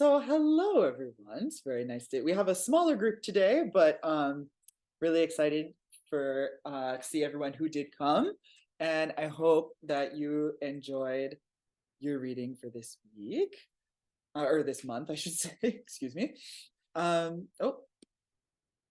So hello everyone. It's very nice to we have a smaller group today, but really excited for to see everyone who did come. And I hope that you enjoyed your reading for this week, or this month, I should say, excuse me. Oh,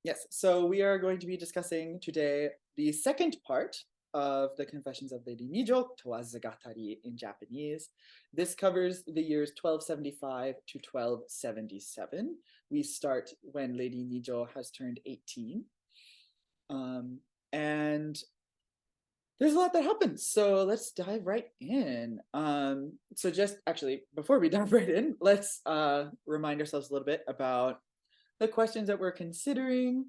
yes. So we are going to be discussing today the second part of the Confessions of Lady Nijō, Towazugatari in Japanese. This covers the years 1275 to 1277. We start when Lady Nijō has turned 18. And there's a lot that happens, so let's dive right in. So just actually, before we dive right in, let's remind ourselves a little bit about the questions that we're considering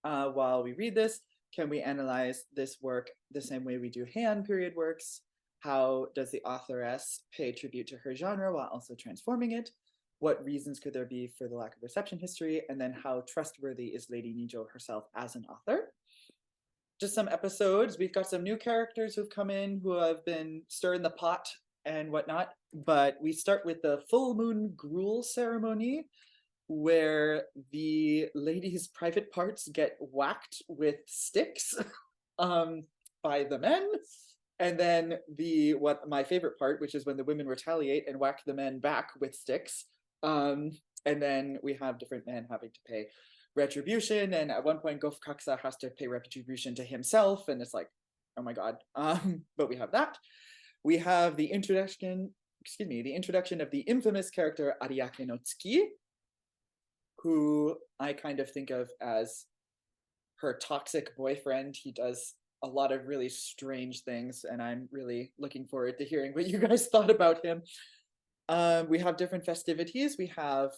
while we read this. Can we analyze this work the same way we do Heian period works? How does the authoress pay tribute to her genre while also transforming it? What reasons could there be for the lack of reception history? And then how trustworthy is Lady Nijō herself as an author? Just some episodes. We've got some new characters who've come in who have been stirring the pot and whatnot. But we start with the full moon gruel ceremony, where the ladies' private parts get whacked with sticks by the men. And then what my favorite part, which is when the women retaliate and whack the men back with sticks. And then we have different men having to pay retribution. And at one point, Gofukaksa has to pay retribution to himself. And it's like, oh my God. But we have that. We have the introduction of the infamous character Ariake no Tsuki, who I kind of think of as her toxic boyfriend. He does a lot of really strange things, and I'm really looking forward to hearing what you guys thought about him. We have different festivities. We have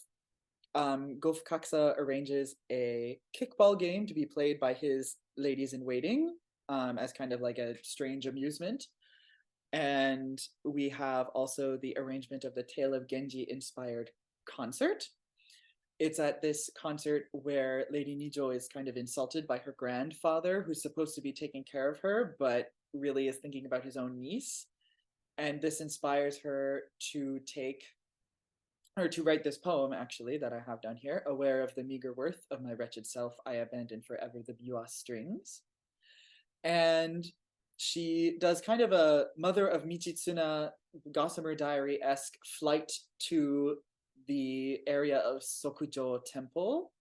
Gofukaksa arranges a kickball game to be played by his ladies in waiting as kind of like a strange amusement. And we have also the arrangement of the Tale of Genji inspired concert. It's at this concert where Lady Nijō is kind of insulted by her grandfather, who's supposed to be taking care of her, but really is thinking about his own niece. And this inspires her to write this poem, actually, that I have down here. Aware of the meager worth of my wretched self, I abandon forever the biwa strings. And she does kind of a Mother of Michitsuna Gossamer Diary-esque flight to the area of Sokujo Temple,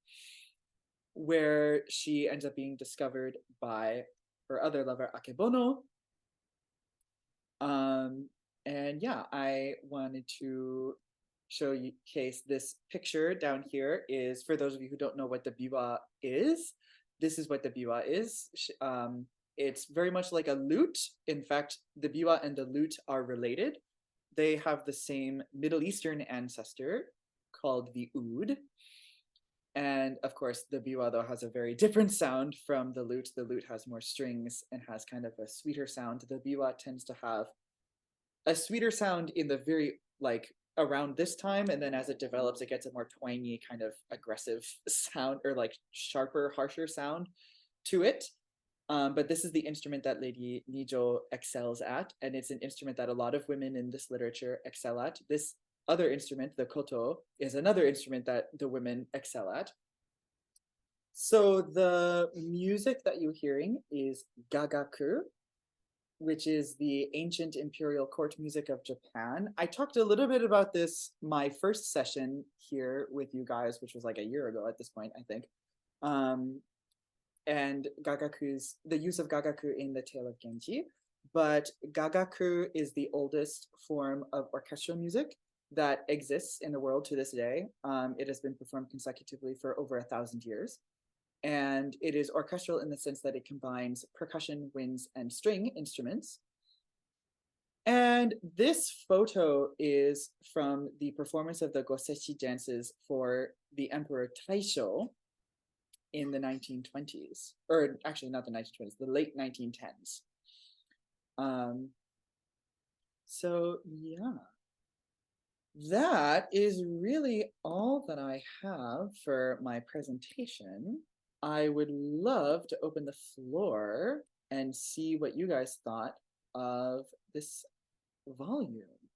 where she ends up being discovered by her other lover, Akebono. And yeah, I wanted to showcase this picture down here. Is for those of you who don't know what the biwa is, this is what the biwa is. It's very much like a lute. In fact, the biwa and the lute are related. They have the same Middle Eastern ancestor called the oud. And of course, the biwa, though, has a very different sound from the lute. The lute has more strings and has kind of a sweeter sound. The biwa tends to have a sweeter sound in the very, like, around this time. And then as it develops, it gets a more twangy, kind of aggressive sound, or like sharper, harsher sound to it. But this is the instrument that Lady Nijō excels at, and it's an instrument that a lot of women in this literature excel at. This other instrument, the koto, is another instrument that the women excel at. So the music that you're hearing is gagaku, which is the ancient imperial court music of Japan. I talked a little bit about this my first session here with you guys, which was like a year ago at this point, I think. And the use of gagaku in the Tale of Genji. But gagaku is the oldest form of orchestral music that exists in the world to this day. It has been performed consecutively for over 1,000 years. And it is orchestral in the sense that it combines percussion, winds, and string instruments. And this photo is from the performance of the Goseshi dances for the Emperor Taisho in the 1920s, or actually not the 1920s, the late 1910s. So yeah, that is really all that I have for my presentation. I would love to open the floor and see what you guys thought of this volume.